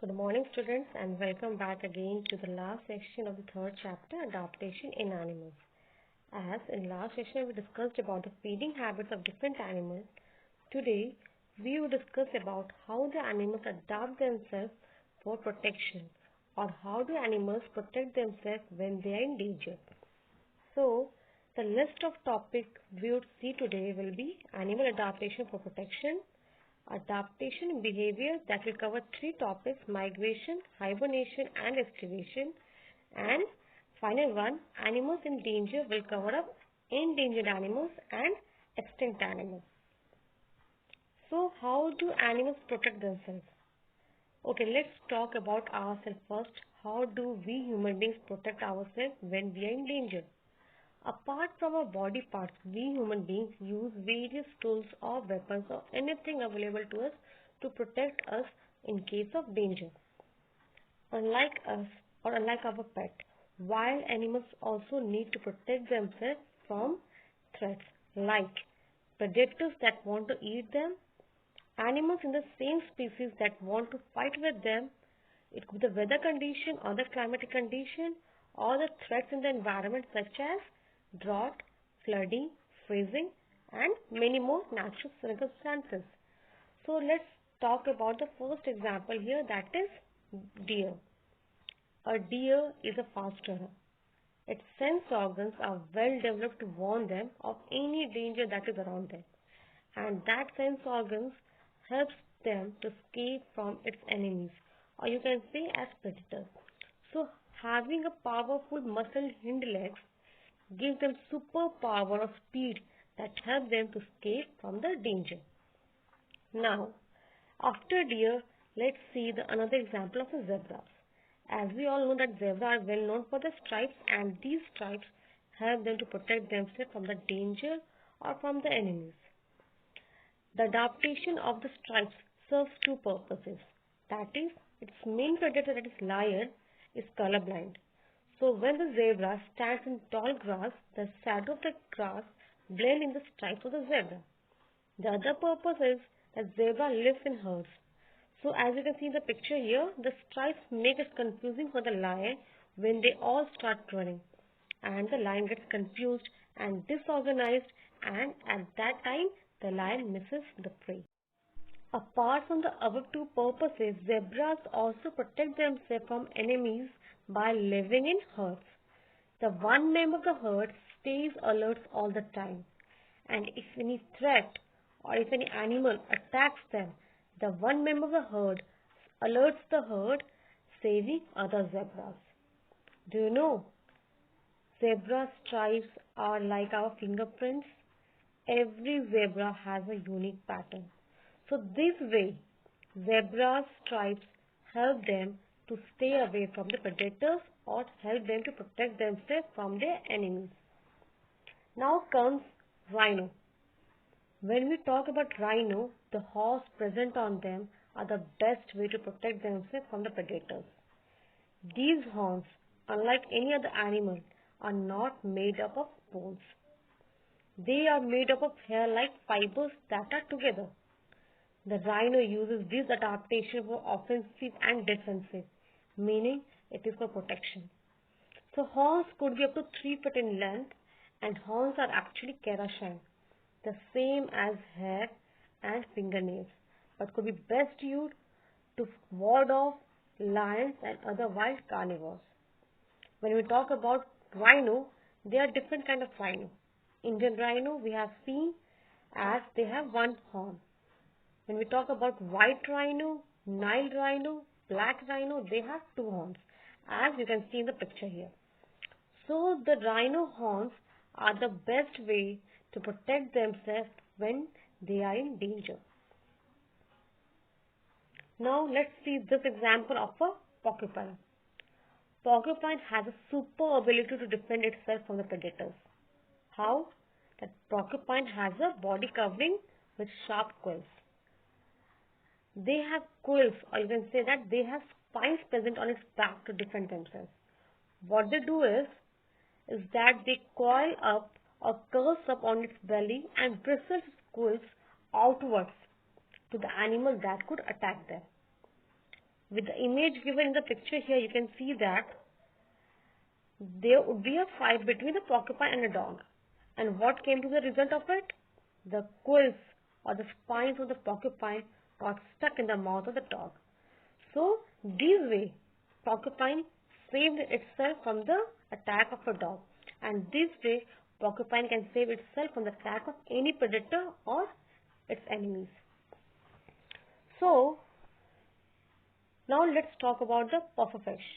Good morning, students, and welcome back again to the last section of the third chapter, Adaptation in Animals. As in last session we discussed about the feeding habits of different animals, today we will discuss about how the animals adapt themselves for protection, or how do animals protect themselves when they are in danger. So, the list of topics we would see today will be animal adaptation for protection, adaptation behavior, that will cover three topics: migration, hibernation and estivation, and final one, animals in danger, will cover up endangered animals and extinct animals. So how do animals protect themselves? Okay, let's talk about ourselves first. How do we human beings protect ourselves when we are in danger? Apart from our body parts, we human beings use various tools or weapons or anything available to us to protect us in case of danger. Unlike us or unlike our pet, wild animals also need to protect themselves from threats like predators that want to eat them, animals in the same species that want to fight with them. It could be the weather condition or the climatic condition or the threats in the environment such as drought, flooding, freezing, and many more natural circumstances. So let's talk about the first example here, that is deer. A deer is a fast runner. Its sense organs are well developed to warn them of any danger that is around them, and that sense organs helps them to escape from its enemies, or you can say as predators. So having a powerful muscled hind legs gives them superpower of speed that help them to escape from the danger. Now, after deer, let's see another example of the zebras. As we all know that zebras are well known for their stripes, and these stripes help them to protect themselves from the danger or from the enemies. The adaptation of the stripes serves two purposes. That is, its main predator, that is lion, is colorblind. So when the zebra stands in tall grass, the shadow of the grass blends in the stripes of the zebra. The other purpose is that zebra lives in herds. So as you can see in the picture here, the stripes make it confusing for the lion when they all start running, and the lion gets confused and disorganized, and at that time the lion misses the prey. Apart from the above two purposes, zebras also protect themselves from enemies by living in herds. The one member of the herd stays alert all the time, and if any threat or if any animal attacks them, the one member of the herd alerts the herd, saving other zebras. Do you know? Zebra stripes are like our fingerprints. Every zebra has a unique pattern. So this way, zebra stripes help them to stay away from the predators or help them to protect themselves from their enemies. Now comes rhino. When we talk about rhino, the horns present on them are the best way to protect themselves from the predators. These horns, unlike any other animal, are not made up of bones. They are made up of hair-like fibers that are together. The rhino uses this adaptation for offensive and defensive, meaning it is for protection. So horns could be up to 3 feet in length, and horns are actually keratin, the same as hair and fingernails, but could be best used to ward off lions and other wild carnivores. When we talk about rhino, there are different kind of rhino. Indian rhino we have seen as they have one horn. When we talk about white rhino, Nile rhino, black rhino, they have two horns, as you can see in the picture here. So the rhino horns are the best way to protect themselves when they are in danger. Now let's see this example of a porcupine. Porcupine has a super ability to defend itself from the predators. How? That porcupine has a body covering with sharp quills. They have quills, or you can say that they have spines present on its back to defend themselves. What they do is that they coil up or curls up on its belly and bristles its quills outwards to the animal that could attack them. with the image given in the picture here, you can see that there would be a fight between the porcupine and a dog. And what came to the result of it? The quills or the spines of the porcupine got stuck in the mouth of the dog. So, this way, porcupine saved itself from the attack of a dog. And this way, porcupine can save itself from the attack of any predator or its enemies. So, now let's talk about the pufferfish.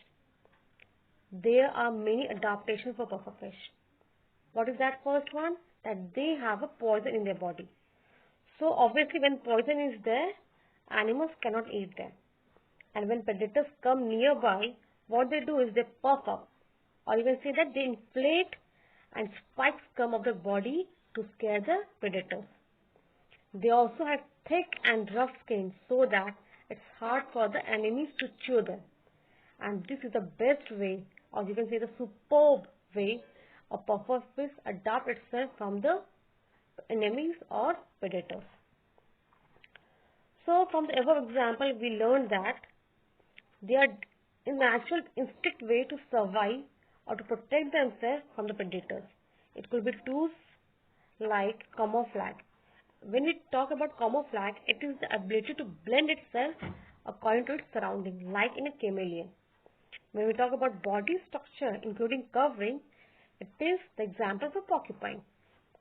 There are many adaptations for pufferfish. What is that first one? That they have a poison in their body. So obviously when poison is there, animals cannot eat them. And when predators come nearby, what they do is they puff up. Or you can say that they inflate and spikes come up the body to scare the predators. They also have thick and rough skin so that it's hard for the enemies to chew them. And this is the best way, or you can say the superb way, a pufferfish adapt itself from the enemies or predators. So from the above example, we learned that they are a natural instinct way to survive or to protect themselves from the predators. It could be tools like camouflage. When we talk about camouflage, it is the ability to blend itself according to its surrounding, like in a chameleon. When we talk about body structure, including covering, it is the example of a porcupine.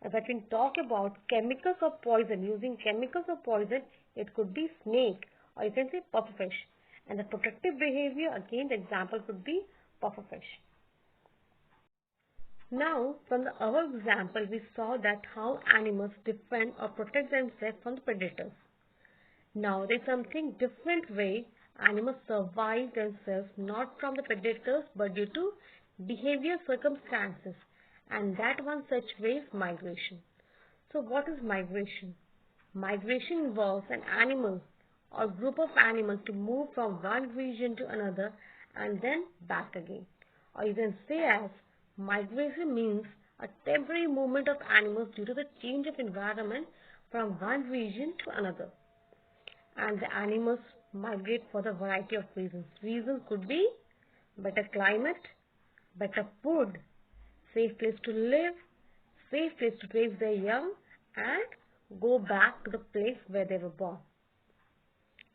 If I can talk about chemicals of poison, using chemicals of poison, it could be snake or you can say pufferfish. And the protective behavior, again the example could be pufferfish. Now, from the other example, we saw that how animals defend or protect themselves from the predators. Now, there is something different way animals survive themselves not from the predators but due to behavior circumstances, and that one such way is migration. So, what is migration? Migration involves an animal or group of animals to move from one region to another and then back again. Or you can say as migration means a temporary movement of animals due to the change of environment from one region to another. And the animals migrate for the variety of reasons. Reasons could be better climate, better food, safe place to live, safe place to raise their young, and go back to the place where they were born.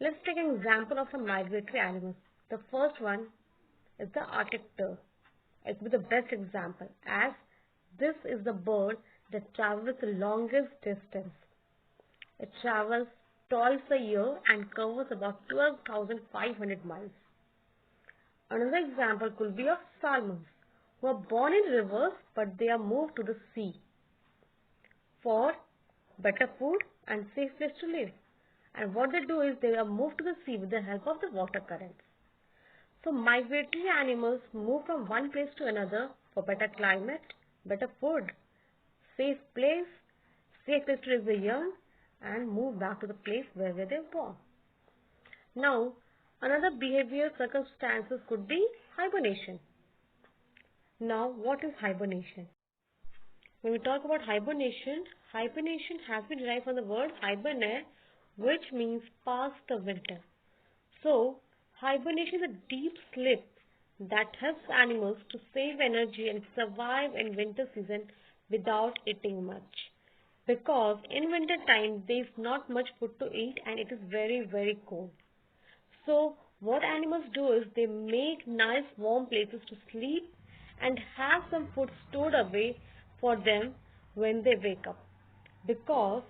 Let's take an example of some migratory animals. The first one is the Arctic tern. It will be the best example as this is the bird that travels the longest distance. It travels twice a year and covers about 12,500 miles. Another example could be of salmons who are born in rivers but they are moved to the sea for better food and safe place to live. And what they do is they are moved to the sea with the help of the water currents. So migratory animals move from one place to another for better climate, better food, safe place to raise the young, and move back to the place where they were born. Now, another behavioral circumstances could be hibernation. Now, what is hibernation? When we talk about hibernation, hibernation has been derived from the word hibernate, which means pass the winter. So, hibernation is a deep sleep that helps animals to save energy and survive in winter season without eating much. Because in winter time there is not much food to eat and it is very cold. So, what animals do is they make nice warm places to sleep and have some food stored away for them when they wake up. Because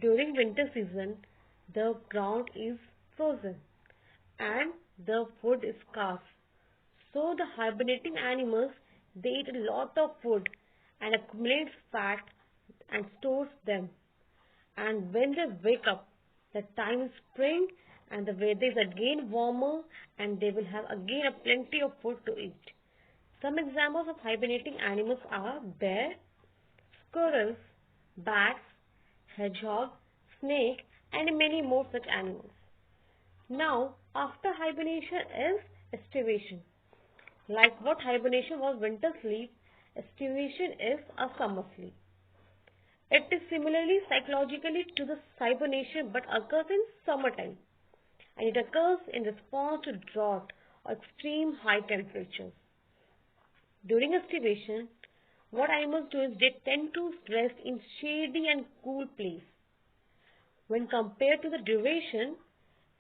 during winter season the ground is frozen and the food is scarce. So the hibernating animals, they eat a lot of food and accumulates fat and stores them. And when they wake up, the time is spring and the weather is again warmer and they will have again a plenty of food to eat. Some examples of hibernating animals are bear, squirrels, bats, hedgehog, snake, and many more such animals. Now, after hibernation is estivation. Like what hibernation was winter sleep, estivation is a summer sleep. It is similarly psychologically to the hibernation but occurs in summertime. and it occurs in response to drought or extreme high temperatures. During estivation, what animals do is they tend to rest in shady and cool place. When compared to the duration,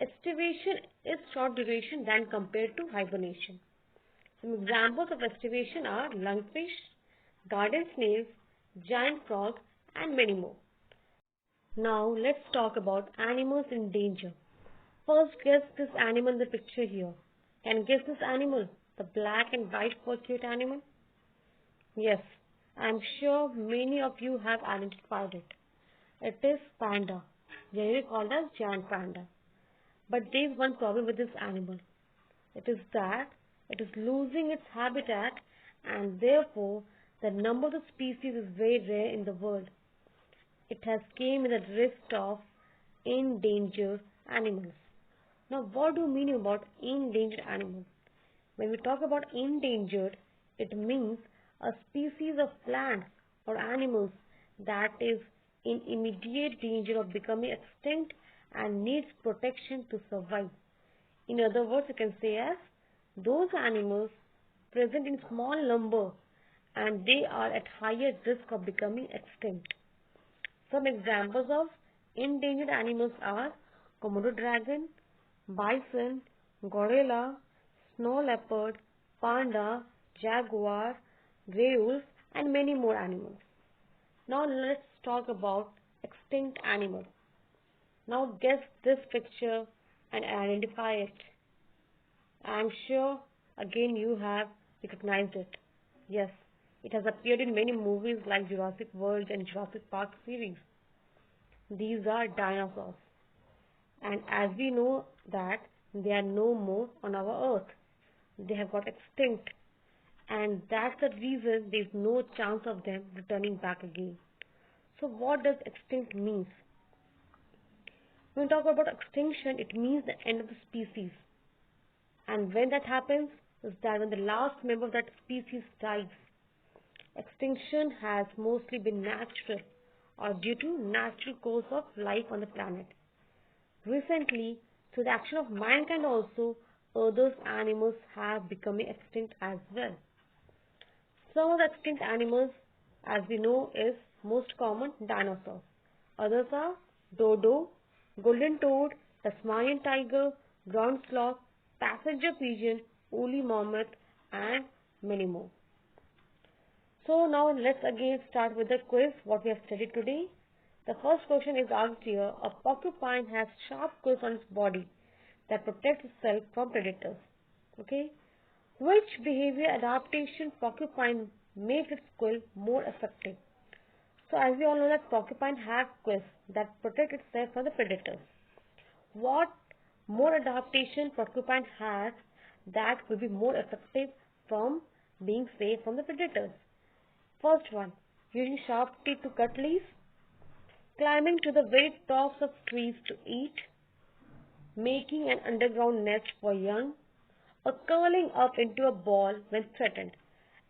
estivation is short duration than compared to hibernation. Some examples of estivation are lungfish, garden snails, giant frogs, and many more. Now let's talk about animals in danger. First, guess this animal in the picture here. Can you guess this animal? The black and white fur-coated animal? Yes, I'm sure many of you have identified it. It is panda, generally called as giant panda. But there is one problem with this animal. It is that it is losing its habitat, and therefore the number of the species is very rare in the world. It has came in the list of endangered animals. Now, what do you mean about endangered animals? When we talk about endangered, it means a species of plants or animals that is in immediate danger of becoming extinct and needs protection to survive. In other words, you can say as those animals present in small number and they are at higher risk of becoming extinct. Some examples of endangered animals are Komodo dragon, bison, gorilla, snow leopard, panda, jaguar, grey wolf, and many more animals. Now let's talk about extinct animals. Now guess this picture and identify it. I am sure again you have recognized it. Yes, it has appeared in many movies like Jurassic World and Jurassic Park series. These are dinosaurs. And as we know that they are no more on our earth. They have got extinct. And that's the reason there is no chance of them returning back again. So what does extinct mean? When we talk about extinction, it means the end of the species. And when that happens, is that when the last member of that species dies. Extinction has mostly been natural or due to natural course of life on the planet. Recently, through the action of mankind also, other animals have become extinct as well. Some of the extinct animals, as we know, is most common dinosaurs. Others are dodo, golden toad, Tasmanian tiger, ground sloth, passenger pigeon, woolly mammoth, and many more. So now let's again start with the quiz what we have studied today. The first question is asked here. A porcupine has sharp quills on its body that protects itself from predators. Okay. Which behavior adaptation porcupine makes its quill more effective? So as we all know that porcupine have quills that protect itself from the predators. What more adaptation porcupine has that will be more effective from being safe from the predators? First one, using sharp teeth to cut leaves, climbing to the very tops of trees to eat, making an underground nest for young, or curling up into a ball when threatened.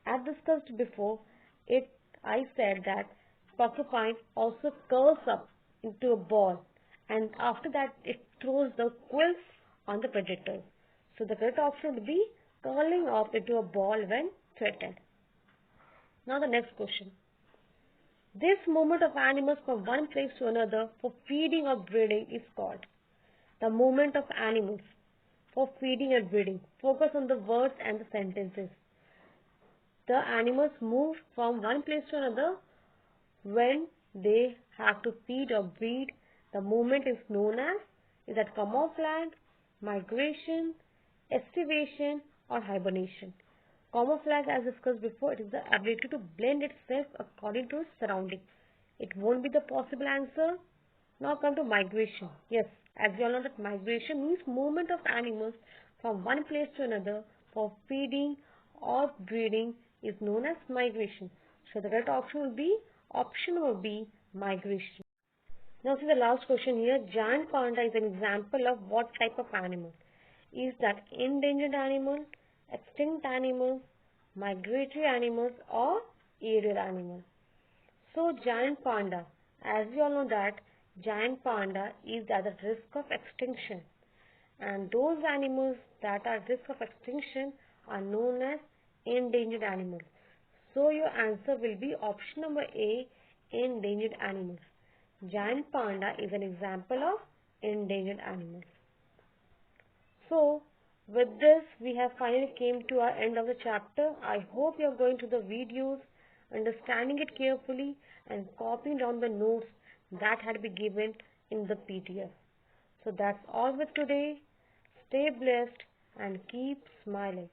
As discussed before, I said that porcupine also curls up into a ball and after that it throws the quills on the predators. So the correct option would be curling up into a ball when threatened. Now the next question. This movement of animals from one place to another for feeding or breeding is called the movement of animals for feeding and breeding. Focus on the words and the sentences. The animals move from one place to another when they have to feed or breed. The movement is known as camouflage, migration, estivation, or hibernation. Camouflage, as discussed before, it is the ability to blend itself according to its surroundings. It won't be the possible answer. Now come to migration. Yes, as we all know that migration means movement of animals from one place to another for feeding or breeding is known as migration. So the correct option will be option number B, migration. Now see the last question here. Giant panda is an example of what type of animal? Is that endangered animal, extinct animals, migratory animals, or aerial animal? So giant panda, as we all know that giant panda is at the risk of extinction and those animals that are at risk of extinction are known as endangered animals. So your answer will be option number A, endangered animals. Giant panda is an example of endangered animals. So, with this, we have finally came to our end of the chapter. I hope you are going through the videos, understanding it carefully, and copying down the notes that had been given in the PDF. So that's all with today. Stay blessed and keep smiling.